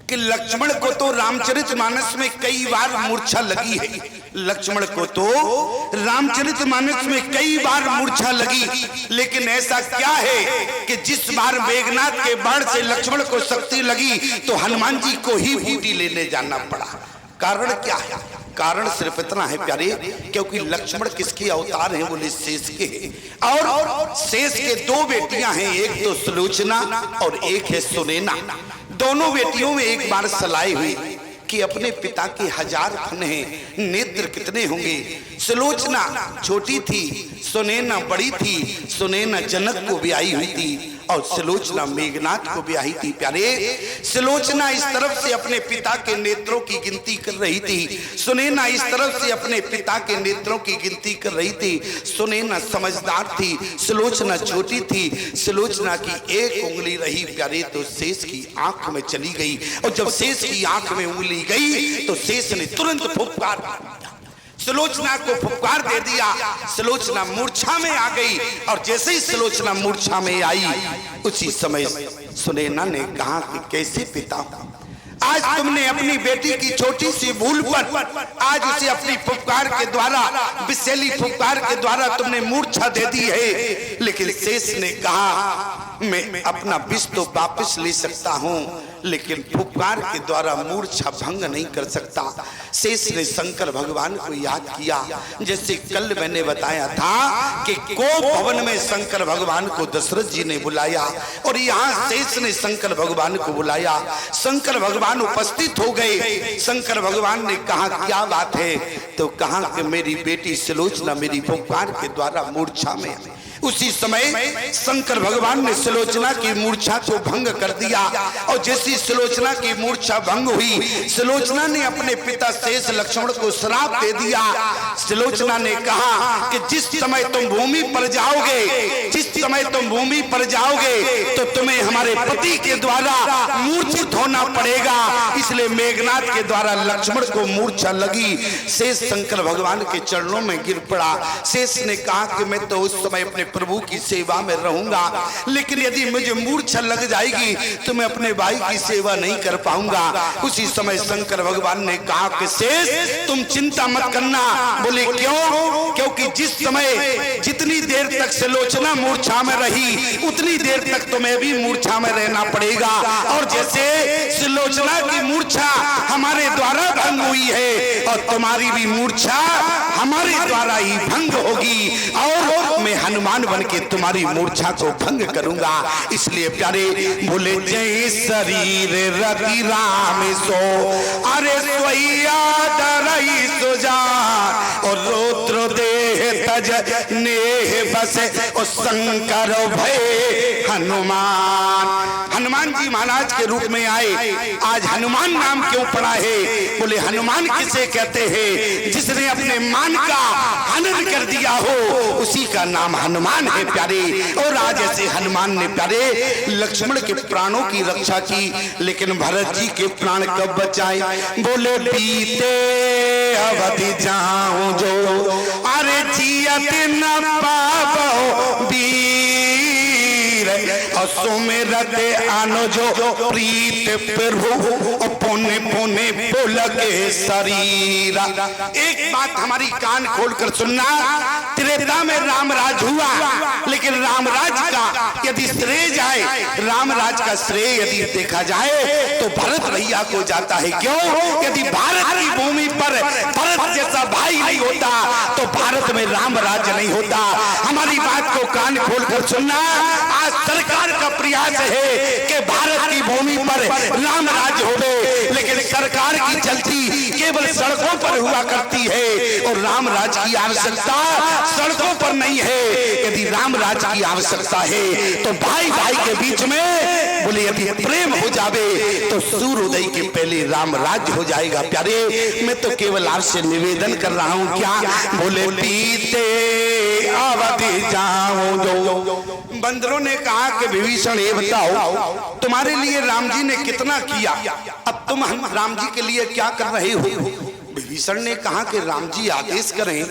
कि लक्ष्मण को तो रामचरितमानस में कई बार मूर्छा लगी है। लक्ष्मण को तो रामचरितमानस में कई बार मूर्छा लगी, लेकिन ऐसा क्या है कि जिस बार मेघनाथ के बाण से लक्ष्मण को शक्ति लगी तो हनुमान जी को ही बूटी लेने जाना पड़ा। कारण क्या है? कारण सिर्फ इतना है प्यारे, क्योंकि लक्ष्मण किसके अवतार हैं? बोले शेष के। और शेष के दो बेटियां हैं, एक तो सुलोचना और एक है सुनैना। दोनों बेटियों में एक बार सलाह हुई कि अपने पिता के 1000 फन हैं, नेत्र कितने होंगे? सुलोचना छोटी थी, सुनैना बड़ी थी। सुनैना जनक को ब्याही हुई थी और सुलोचना मेघनाथ को ब्याही थी। प्यारे, सुलोचना इस तरफ से अपने पिता के नेत्रों की गिनती कर रही थी, सुनैना इस तरफ से अपने पिता के नेत्रों की गिनती कर रही थी। सुनैना समझदार थी, सुलोचना छोटी थी। सुलोचना की एक उंगली रही प्यारे तो शेष की आंख में चली गई, और जब शेष की आंख में उंगली गई तो शेष ने तुरंत फुफकार सुलोचना को फुफकार दे दिया। सुलोचना मूर्छा में आ गई, और जैसे ही सुलोचना मूर्छा में आई उसी समय सुनैना ने कहा कि कैसे पिता, आज तुमने अपनी बेटी की छोटी सी भूल पर आज उसे अपनी फुफकार के द्वारा, विषैली फुफकार के द्वारा तुमने मूर्छा दे दी है। लेकिन शेष ने कहा मैं अपना विष तो वापस ले सकता हूं, लेकिन फुफकार के द्वारा मूर्छा भंग नहीं कर सकता। शेष ने शंकर भगवान को याद किया, जैसे कल मैंने बताया था कि कोप भवन में शंकर भगवान को दशरथ जी ने बुलाया, और यहाँ शेष ने शंकर भगवान को बुलाया। शंकर भगवान उपस्थित हो गए। शंकर भगवान ने कहा क्या बात है? तो कहा कि मेरी बेटी सुलोचना मेरी फुफकार के द्वारा मूर्छा में। उसी समय शंकर भगवान ने सुलोचना की मूर्छा को भंग कर दिया, और जैसी सुलोचना की मूर्छा भंग हुई, सुलोचना ने अपने पिता शेष लक्ष्मण को श्राप दे दिया। सुलोचना ने कहा कि जिस समय तुम भूमि पर जाओगे, जिस समय तुम भूमि पर जाओगे तो तुम्हें हमारे पति के द्वारा मूर्छित होना पड़ेगा। इसलिए मेघनाथ के द्वारा लक्ष्मण को मूर्छा लगी। शेष शंकर भगवान के चरणों में गिर पड़ा। शेष ने कहा कि मैं तो उस समय अपने प्रभु की सेवा में रहूंगा, लेकिन यदि मुझे मूर्छा लग जाएगी तो मैं अपने भाई की सेवा नहीं कर पाऊंगा। उसी समय शंकर भगवान ने कहा कि शेष तुम चिंता मत करना। बोले क्यों? क्योंकि जिस समय जितनी देर तक सुलोचना मूर्छा में रही उतनी देर तक तुम्हें भी मूर्छा में रहना पड़ेगा, और जैसे सुलोचना की मूर्छा हमारे द्वारा भंग हुई है और तुम्हारी भी मूर्छा हमारे द्वारा ही भंग होगी, और मैं हनुमान बन के तुम्हारी मूर्छा को भंग करूंगा। इसलिए प्यारे बोले जय शरीर रति राम सो, अरे सोइया डरई सुजा, और रोद्र देह तज नेह बसे, और शंकर भय हनुमान। हनुमान जी महाराज के रूप में आए। आज हनुमान नाम क्यों पड़ा है? बोले हनुमान किसे कहते हैं? जिसने अपने मान का हनन कर दिया हो उसी का नाम हनुमान है प्यारे। और आज ऐसे हनुमान ने प्यारे लक्ष्मण के प्राणों की रक्षा की, लेकिन भरत जी के प्राण कब बचाए? बोले बीते अवधि जाऊं जो, अरे जियत न पावो वीर, और सुमिरत आनो जो प्रीत प्रभु, पुण्य पुण्य पुल के शरीर। एक बात हमारी कान खोलकर सुनना, त्रेता में रामराज हुआ, लेकिन रामराज का यदि श्रेय जाए, रामराज का श्रेय यदि देखा जाए तो भरत भैया को जाता है। क्यों? यदि भारत की भूमि पर भरत जैसा भाई नहीं होता तो भारत में रामराज नहीं होता। हमारी बात को कान खोलकर सुनना। आज सरकार का प्रयास है कि भारत की भूमि पर रामराज होवे, लेकिन सरकार की चलती केवल सड़कों पर हुआ करती है, और रामराज की आवश्यकता सड़कों पर नहीं है। यदि रामराज की आवश्यकता है तो भाई भाई के बीच में बोले यदि प्रेम हो जावे तो सूर्योदय के पहले रामराज हो जाएगा। प्यारे मैं तो केवल आपसे निवेदन कर रहा हूं, क्या? बोले बीते अवधि जाऊं जो। बंदरों ने कहा कि विभीषण ये बताओ तुम्हारे लिए राम जी ने कितना किया, अब तुम राम जी के लिए क्या कर रहे हो? विभीषण ने कहा कि राम जी आदेश करें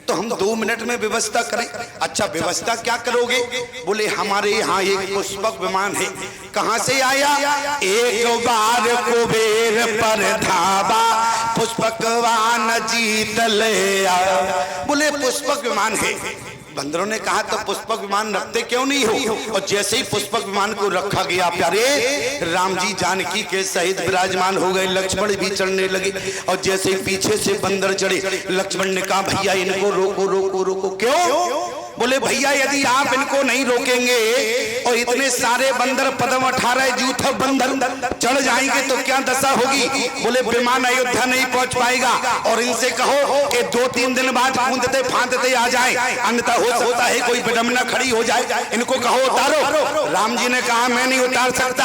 तो हम 2 मिनट में व्यवस्था करें। अच्छा व्यवस्था क्या करोगे? बोले हमारे यहाँ एक पुष्पक विमान है। कहाँ से आया? एक बार कुबेर पर धावा पुष्पक विमान जीत ले आया। बोले पुष्पक विमान है। बंदरों ने कहा तो पुष्पक विमान रखते क्यों नहीं हो? और जैसे ही पुष्पक विमान को रखा गया, प्यारे राम जी जानकी के सहित विराजमान हो गए। लक्ष्मण भी चढ़ने लगे और जैसे ही पीछे से बंदर चढ़े, लक्ष्मण ने कहा भैया इनको रोको रोको रोको। क्यों? बोले भैया यदि आप इनको नहीं रोकेंगे और इतने सारे बंदर पदम 18 जूथ बंदर चढ़ जाएंगे तो क्या दशा होगी? बोले विमान अयोध्या नहीं पहुंच पाएगा और इनसे कहो कि 2-3 दिन बाद कूदते फांदते आ जाए, अन्यथा होता है कोई विडंबना खड़ी हो जाए। इनको कहो उतारो। राम जी ने कहा मैं नहीं उतार सकता।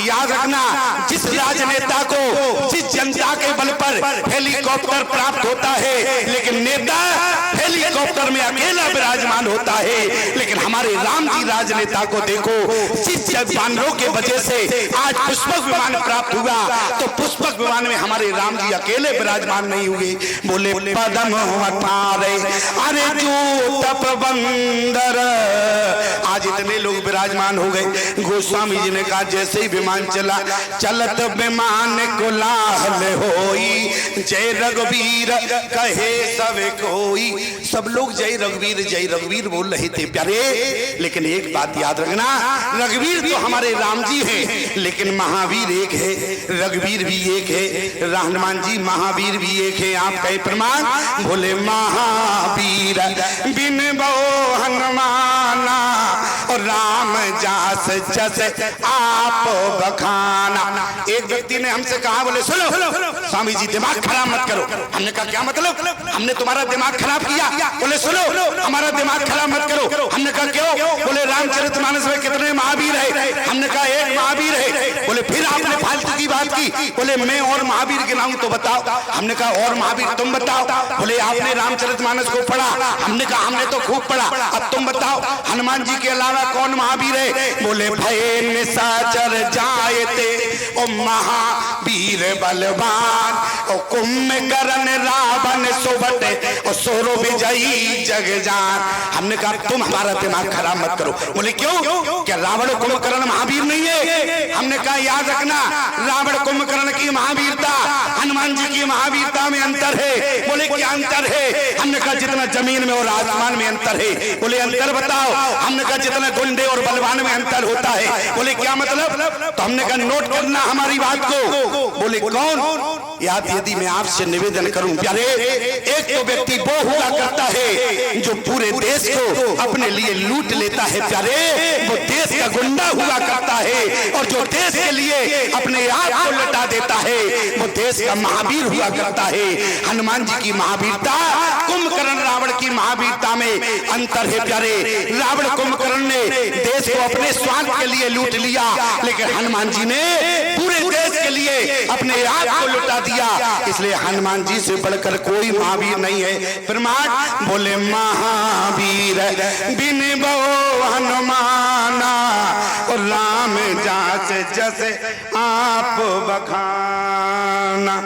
याद रखना, जिस राजनेता को जिस जनता के बल पर हेलीकॉप्टर प्राप्त होता है, लेकिन नेता हेलीकॉप्टर में अकेला विराजमान होता है। लेकिन हमारे राम जी राजनेता को देखो, जिस बानरों के वजह से आज पुष्पक विमान प्राप्त हुआ, तो पुष्पक विमान में हमारे राम जी अकेले विराजमान नहीं हुए। बोले पदम अठारे अरे जो तप बंदर, आज इतने लोग विराजमान हो गए। गोस्वामी जी ने कहा जैसे ही विमान चला, चलत विमान को लाहल होई, जय रघुवीर कहे सब कोई। सब लोग जय रघुवीर बोल रहे थे प्यारे। लेकिन एक बात याद रखना, रघुवीर तो हमारे राम जी हैं, लेकिन महावीर एक है, रघुवीर भी एक है, हनुमान जी महावीर भी एक है। आप कहे प्रमाण? बोले महावीर बिन बो हनुमाना और राम जास जस आप बखाना। एक व्यक्ति ने हमसे कहा, बोले सुनो स्वामी जी दिमाग खराब मत करो। हमने कहा क्या मतलब? हमने तुम्हारा दिमाग खराब किया? बोले सुनो हमारा दिमाग खराब मत करो। हमने कहा क्यों? बोले रामचरितमानस में कितने महावीर है? हमने कहा एक महावीर है। बोले फिर आपने फालतू की बात की। बोले मैं और महावीर गिनाऊं तो बताओ। हमने कहा और महावीर तुम बताओ। बोले आपने रामचरितमानस को पढ़ा? हमने कहा हमने तो खूब पढ़ा, अब तुम बताओ हनुमान जी के अलावा कौन महावीर है? बोले भय निशाचर जायते ओ महावीर बलवान ओ कुंभकर्ण रावण सुबटे ओ सोरो विजयी जगजान। हमने कहा तुम हमारा दिमाग खराब मत करो। बोले क्यों? क्या रावण कुंभकर्ण महावीर नहीं है? हमने कहा याद रखना, रावण कुंभकर्ण की महावीरता हनुमान जी की महावीरता में अंतर है। बोले क्या अंतर है? हमने कहा जितना जमीन में और आसमान में अंतर है। बोले अंतर बताओ। हमने कहा जितना गुंडे और बलवान में अंतर होता है। बोले क्या मतलब? तो हमने कहा नोट करना हमारी बात को। बोले कौन? याद यदि मैं आपसे निवेदन करूं प्यारे, एक तो व्यक्ति वो हुआ करता है जो पूरे देश को अपने लिए लूट लेता है प्यारे, वो देश का गुंडा हुआ करता है। और जो देश के लिए अपने आप को लुटा देता है, वो देश का महावीर हुआ करता है। हनुमान जी की महावीरता कुंभकर्ण रावण की महावीरता में अंतर है प्यारे। रावण कुंभकर्ण ने देश को अपने स्वार्थ के लिए लूट लिया, लेकिन हनुमान जी ने पूरे देश के लिए अपने आप को लुटा दिया। इसलिए हनुमान जी से बढ़कर कोई महावीर नहीं है। प्रमाण? बोले महावीर बिन बो हनुमाना और राम जास जैसे आप बखाना।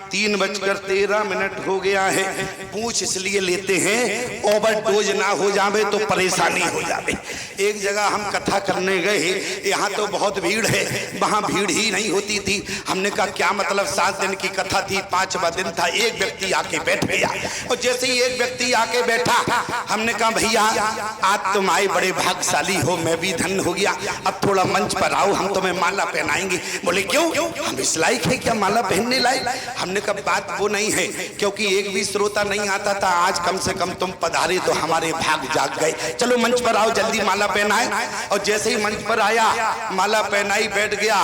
3:13 हो गया है। पूछ इसलिए लेते हैं ओवरडोज ना हो जावे तो परेशानी हो जावे। एक जगह हम कथा करने गए, यहाँ तो बहुत भीड़ है, वहाँ भीड़ ही नहीं होती थी। हमने कहा क्या मतलब? 7 दिन की कथा थी, 5वां दिन था। एक व्यक्ति आके बैठ गया और जैसे ही एक व्यक्ति आके बैठा, हमने कहा भैया आज तुम आए बड़े भाग्यशाली हो, मैं भी धन्य हो गया, अब थोड़ा मंच पर आओ, हम तुम्हें माला पहनाएंगे। बोले क्यों? हम इस लायक है क्या माला पहनने लायक? हमने कहा बात वो नहीं है, क्योंकि एक भी श्रोता नहीं आता था, आज कम से कम तुम पधारे तो हमारे भाग जाग गए। चलो मंच पर आओ, जल्दी माला पहनाए। और जैसे ही मंच पर आया, माला पहनाई, बैठ गया।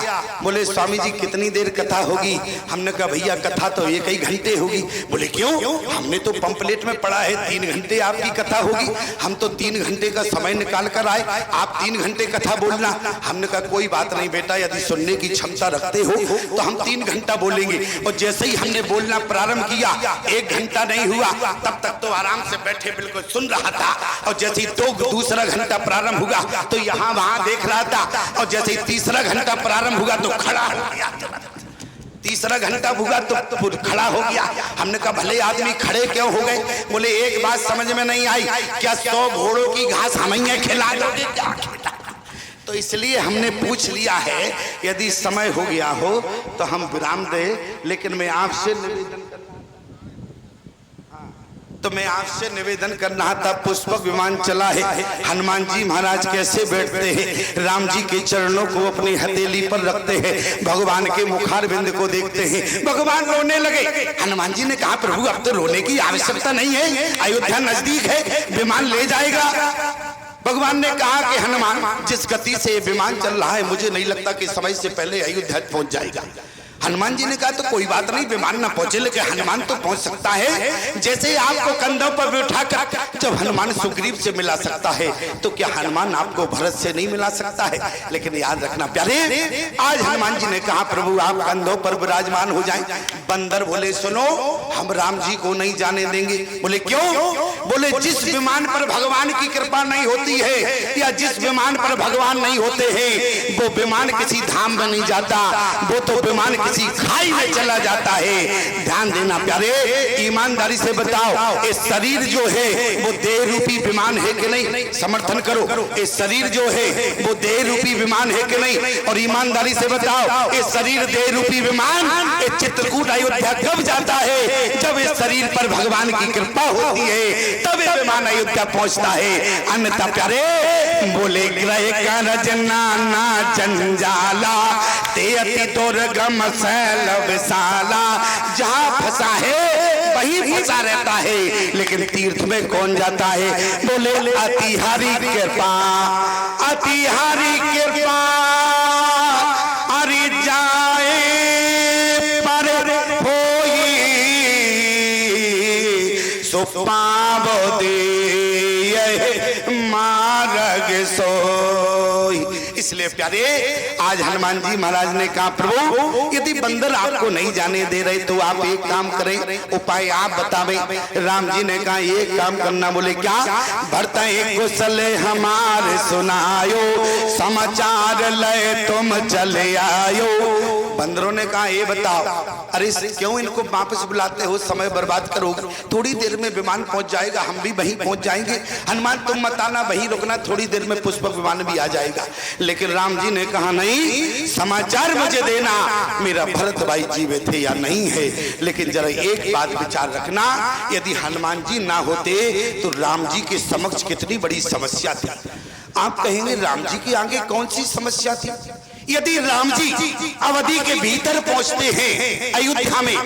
बोले स्वामी जी कितनी देर कथा होगी? हमने कहा भैया कथा तो 1 ही घंटे होगी। बोले क्यों? हमने तो पंपलेट में पढ़ा है 3 घंटे आपकी कथा होगी। हम तो 3 घंटे का समय निकाल कर आए, आप 3 घंटे कथा बोलना। हमने कहा कोई बात नहीं बेटा, यदि सुनने की क्षमता रखते हो तो हम 3 घंटा बोलेंगे। और जैसे ही हमने बोलना प्रारंभ किया, 1 घंटा नहीं हुआ तब तक तो आराम से बैठे बिल्कुल सुन रहा था। और जैसे ही दूसरा घंटा प्रारंभ हुआ तो यहाँ वहां देख रहा था। और जैसे ही तीसरा घंटा प्रारंभ हुआ तो खड़ा हो गया। तीसरा घंटा भूगा तो खड़ा हो गया। हमने कहा भले आदमी खड़े क्यों हो गए? बोले एक बात समझ में नहीं आई, क्या 100 घोड़ों की घास हमें खिला दोगे क्या? तो इसलिए हमने पूछ लिया है, यदि समय हो गया हो तो हम विराम दें। लेकिन मैं आपसे निवेदन कर रहा था, पुष्पक विमान चला है, हनुमान जी महाराज कैसे बैठते हैं, राम जी के चरणों को अपनी हथेली पर रखते हैं, भगवान के मुखारबिंद को देखते हैं, भगवान रोने लगे। हनुमान जी ने कहा प्रभु अब तो रोने की आवश्यकता नहीं है, अयोध्या नजदीक है, विमान ले जाएगा। भगवान ने कहा कि हनुमान जिस गति से विमान चल रहा है मुझे नहीं लगता कि समय से पहले अयोध्या पहुंच जाएगा। हनुमान जी ने कहा तो कोई बात नहीं, विमान ना पहुंचे लेकिन हनुमान तो पहुंच सकता है। जैसे आपको कंधों पर बैठा कर जब हनुमान सुग्रीव से मिला सकता है तो क्या हनुमान आपको भरत से नहीं मिला सकता है? लेकिन याद रखना प्यारे, आज हनुमान जी ने कहा प्रभु आप कंधों पर विराजमान हो जाएं। बंदर बोले सुनो हम राम जी को नहीं जाने देंगे। बोले क्यों? बोले जिस विमान पर भगवान की कृपा नहीं होती है या जिस विमान पर भगवान नहीं होते हैं वो विमान किसी धाम में नहीं जाता, वो तो विमान किसी खाई में चला जाता है। ध्यान देना प्यारे, ईमानदारी से बताओ ये शरीर जो है वो देह रूपी विमान है कि नहीं? समर्थन करो, ये शरीर जो है वो देह रूपी विमान है कि नहीं? और ईमानदारी से बताओ ये शरीर देह रूपी विमान ये चित्रकूट अयोध्या कब जाता है? जब इस शरीर पर भगवान की कृपा होती है तब ये विमान अयोध्या पहुंचता है। अन्यथा प्यारे बोले ग्रह कर जनाना जंजाला ते अति दुर्गम शैल विशाला, जहां फंसा है वही फंसा रहता है, लेकिन तीर्थ में कौन जाता है? बोले अति हरि कृपा, अति हरि कृपा अरि जाए पर होई सो पावो दे मार्ग सोई। इसलिए प्यारे आज हनुमान जी महाराज ने कहा प्रभु यदि बंदर आपको नहीं जाने दे रहे तो आप एक काम करें, उपाय आप बतावें। राम जी ने कहा एक काम करना। बोले क्या? भरत एक कुशल हमारे सुनायो, समाचार ले तुम चले आयो। बंदरों ने कहा ये बताओ, अरे क्यों इनको वापस बुलाते हो, समय बर्बाद करोगे, थोड़ी देर में विमान पहुंच जाएगा, हम भी वहीं पहुंच जाएंगे। हनुमान तुम मत आना, वहीं रुकना, थोड़ी देर में पुष्पक विमान भी आ जाएगा। लेकिन राम जी ने कहा नहीं, समाचार मुझे देना मेरा भरत भाई जीवित है या नहीं है। लेकिन जरा एक बात विचार रखना, यदि हनुमान जी ना होते तो राम जी के समक्ष कितनी बड़ी समस्या थी। आप कहेंगे राम जी के आगे कौन सी समस्या थी? यदि राम जी अवधि के भीतर पहुंचते हैं अयोध्या में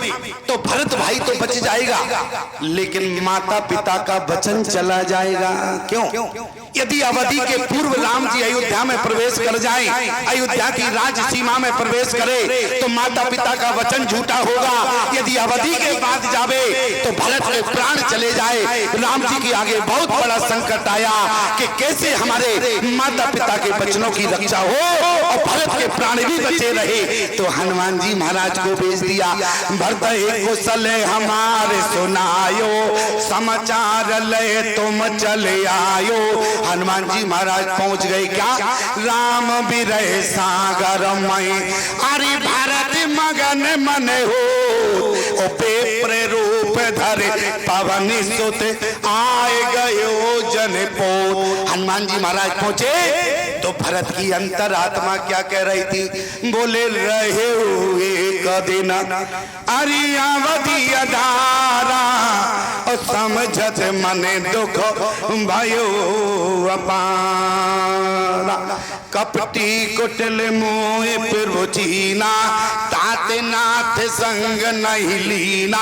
तो भरत भाई तो बच जाएगा, लेकिन माता पिता का वचन चला जाएगा। क्यों? यदि अवधि के पूर्व राम जी अयोध्या में प्रवेश कर जाएं, अयोध्या की राज सीमा में प्रवेश करें तो माता पिता का वचन झूठा होगा। यदि अवधि के बाद जावे तो भरत के प्राण चले जाए। राम जी के आगे बहुत बड़ा संकट आया कि कैसे हमारे माता पिता के वचनों की रक्षा हो और भरत के प्राण भी बचे रहे। तो हनुमान जी महाराज को भेज दिया, भरत कुशल हमारे सुनायो, समाचार ले तुम चले आयो। हनुमान जी महाराज पहुंच गए क्या? राम विरह सागर में अरे भारत मगन मन हो, ओ पेपर रूप धरे पवन सुत आए गयो जनपोत। हनुमान जी महाराज पहुंचे तो भरत की अंतरात्मा क्या कह रही थी? बोले रहे हुए कदिन अरे अवधि अधारा और समझत मन दुख भयो अपारा। कपटी कुटिल मोह प्रभुचीना, ताते नाथ संग नहीं लीना।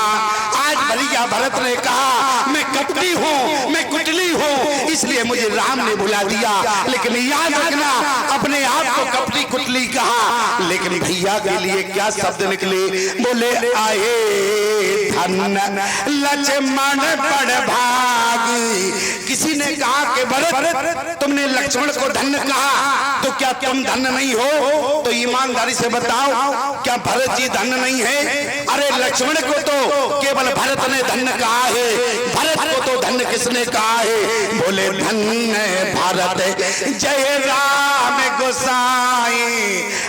आज भैया भरत ने कहा मैं कपटी हूँ, मैं कुटली हूँ, इसलिए मुझे राम ने बुला दिया। लेकिन याद रखना अपने आप को कपटी कुटली कहा, लेकिन भैया के लिए क्या शब्द निकले? बोले आए धन लक्ष्मण बड़ भागी। किसी ने कहा कि भरत तुमने लक्ष्मण को धन्य कहा तो क्या तुम धन्य नहीं हो? तो ईमानदारी से बताओ क्या भरत जी धन्य नहीं है? अरे लक्ष्मण को तो केवल भरत ने धन्य कहा है, भरत को तो धन्य किसने कहा है? बोले धन्य भारत जय राम गोसाई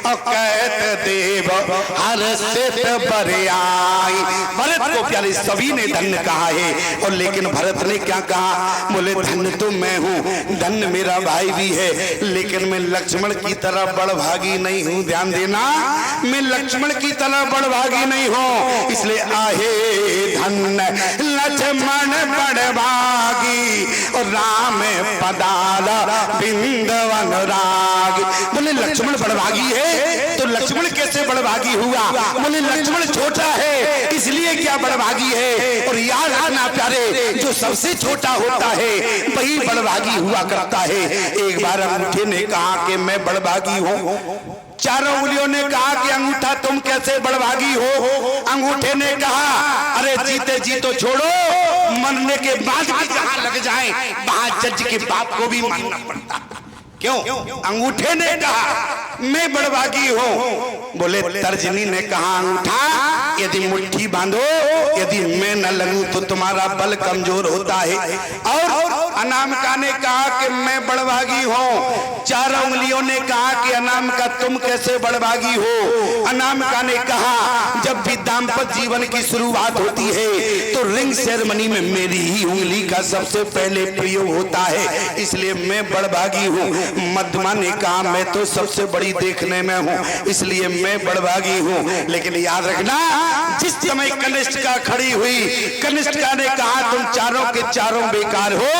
और कहत देव हर्षित बरियाई। भरत को प्यारे सभी ने धन्य कहा है, और लेकिन भरत ने क्या कहा? बोले धन्य तो मैं हूँ, धन्य मेरा भाई भी है, लेकिन मैं लक्ष्मण की तरह बड़भागी नहीं हूँ। ध्यान देना, मैं लक्ष्मण की तरह बड़भागी नहीं हूँ, इसलिए आहे धन्य लक्ष्मण बड़भागी और राम पदारा बिंदवन राग। बोले लक्ष्मण बड़भागी है तो लक्ष्मण कैसे बड़भागी हुआ? बोले लक्ष्मण छोटा है इसलिए क्या बड़भागी है? और याद रखना प्यारे, जो सबसे छोटा होता है वही बड़भागी हुआ करता है। एक बार अंगूठे ने कहा कि मैं बड़भागी हूँ, चारों उंगलियों ने कहा कि अंगूठा तुम कैसे बड़भागी हो? अंगूठे ने कहा अरे जीते जी तो छोड़ो, मरने के बाद भी जहां लग जाए वहां जज के बाप को भी मानना पड़ता। क्यों? अंगूठे ने कहा मैं बड़भागी हूं। बोले तर्जनी ने कहा अंगूठा यदि मुट्ठी बांधो, यदि मैं न लगूं तो तुम्हारा बल कमजोर होता है। और अनामिका ने कहा कि मैं बड़भागी हूं। चारों उंगलियों ने कहा कि अनामिका तुम कैसे बड़भागी हो? अनामिका ने कहा जब भी दाम्पत्य जीवन की शुरुआत होती है तो रिंग सेरेमनी में मेरी ही उंगली का सबसे पहले प्रयोग होता है, इसलिए मैं बड़भागी हूँ। मध्यमा ने कहा मैं तो सबसे बड़ी देखने में हूँ, इसलिए मैं बड़भागी हूँ। लेकिन याद रखना, जिस समय कनिष्ठिका खड़ी हुई, कनिष्ठिका ने कहा तुम चारों के चारों बेकार हो,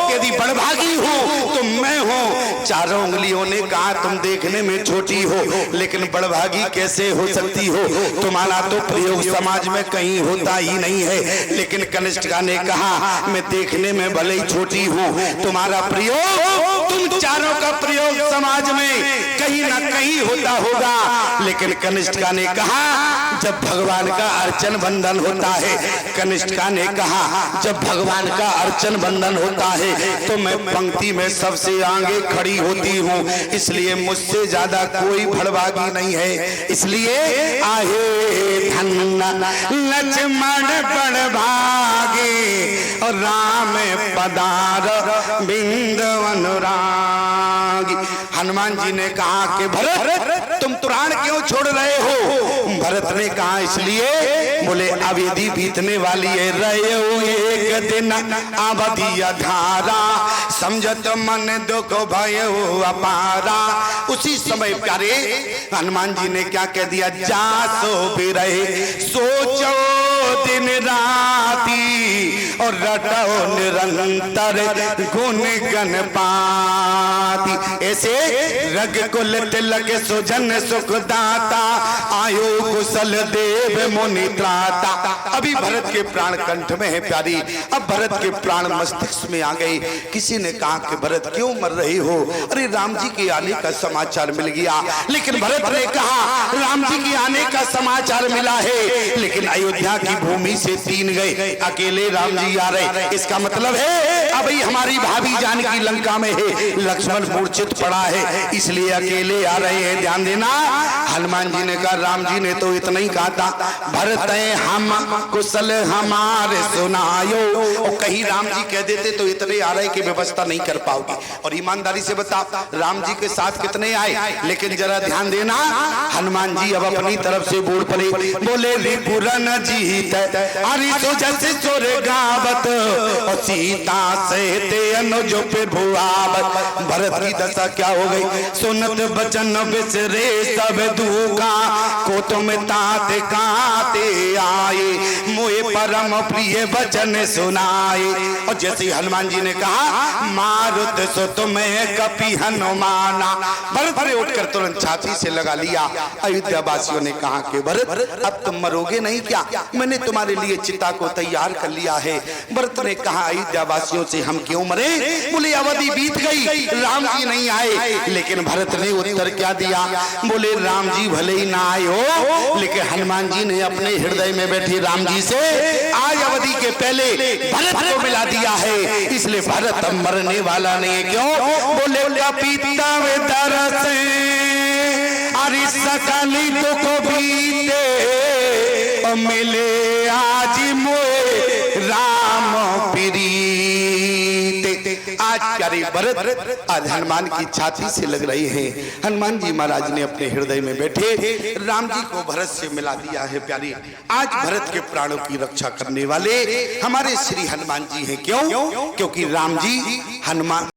यदि बड़भागी हूँ तो मैं हूँ। चारों उंगलियों ने कहा तुम देखने में छोटी हो लेकिन बड़भागी कैसे हो सकती हो? तुम्हारा तो प्रयोग समाज में कहीं होता ही नहीं है। लेकिन कनिष्ठिका ने कहा मैं देखने में भले ही छोटी हूँ, तुम्हारा प्रयोग, तुम चारों का प्रयोग समाज में कहीं ना कहीं होता होगा। लेकिन कनिष्ठिका ने कहा जब भगवान का अर्चन बंधन होता है, कनिष्ठिका ने कहा जब भगवान का अर्चन बंधन होता है तो मैं पंक्ति में सबसे आगे खड़ी होती हूँ, इसलिए मुझसे ज्यादा कोई बड़भागी नहीं है। इसलिए आहे धन्य लक्ष्मण बड़भागी और राम पदार बिंदवन रागी। हनुमान जी ने कहा कि भरत तुम प्राण क्यों छोड़ रहे हो? भरत ने कहा इसलिए, बोले अवधि बीतने वाली है, रहे हो एक दिन अवधि धारा, समझत मन दुख भय हो अपारा। उसी समय प्यारे हनुमान जी ने क्या कह दिया? जा सो भी रहे सोचो दिन राती और रटो निरंतर गुण गण पाती। ऐसे रघुकुल तिलक सुजन सुखदाता आयो कुशल देव मुनि त्राता। अभी भरत के प्राण कंठ में है प्यारी, अब भरत के प्राण मस्तिष्क में आ गए। किसी ने कहा कि भरत क्यों मर रहे हो? अरे राम जी के आने का समाचार मिल गया। लेकिन भरत ने कहा राम जी के आने का समाचार मिला है, लेकिन अयोध्या की भूमि से 3 गए, अकेले राम जी आ रहे। इसका मतलब है अभी हमारी भाभी जानकी लंका में है, लक्ष्मण मूर्छित पड़ा है, इसलिए अकेले आ रहे हैं। ध्यान देना, हनुमान जी ने कहा राम जी ने तो इतना ही कहा था, भरत हम कुशल हमारे सुनायो। और कहीं राम जी कह देते तो इतने आ रहे कि व्यवस्था नहीं कर पाओगे। और ईमानदारी से बता राम जी के साथ कितने आए? लेकिन जरा ध्यान देना, हनुमान जी अब अपनी तरफ से बोल पड़े, बोले रिपुरन जीत अरे तो जैसे चोर गावत और सीता से ते अनुज पे भुआवत। भरत की दशा क्या हो गई? सुनत बचन बिसरे सब दुखा को तुम ताते काते आए, मोए परम प्रिय वचन सुनाए। और जैसे हनुमान जी ने कहा मारुत सो तुम्हें कपि हनुमाना, भरत ने उठकर तुरंत छाती से लगा लिया। अयोध्या वासियों ने कहा कि भरत अब तुम मरोगे नहीं क्या? मैंने तुम्हारे लिए चिता को तैयार कर लिया है। भरत ने कहा अयोध्या वासियों से हम क्यों मरे? बोले अवधि बीत गई, राम जी नहीं आए। लेकिन भरत ने उत्तर क्या दिया? बोले राम जी भले ही ना आए हो, लेकिन हनुमान जी ने अपने हृदय में बैठे राम जी से आज अवधि के पहले भरत को मिला दिया है, इसलिए भरत अब मरने वाला नहीं है। क्यों? बोले पीता वे तरस अरे सकली दुख बीते मिले आज मोए प्यारे भरत आज हनुमान की छाती से लग रहे हैं। हनुमान जी महाराज ने अपने हृदय में बैठे राम जी को भरत से मिला दिया है। प्यारे आज भरत के प्राणों की रक्षा करने वाले हमारे श्री हनुमान जी हैं। क्यों? क्योंकि राम जी हनुमान